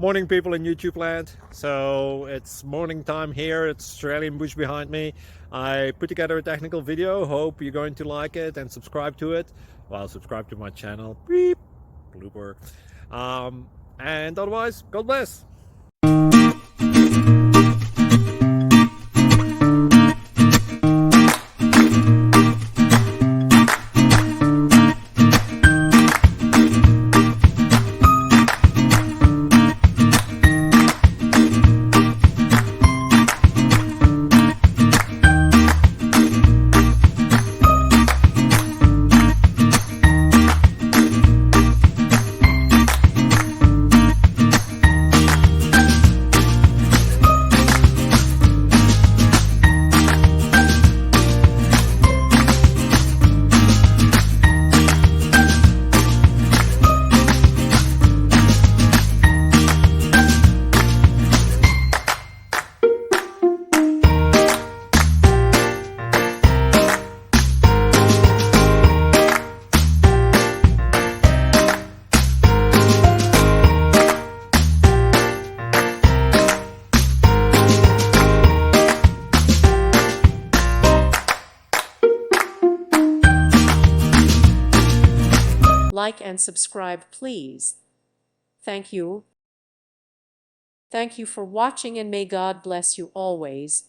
Morning, people in YouTube land. So it's morning time here. It's Australian bush behind me. I put together a technical video. Hope you're going to like it and subscribe to it. Well, subscribe to my channel. Beep. Blooper. And otherwise, God bless. Like and subscribe, please. Thank you. Thank you for watching, and may God bless you always.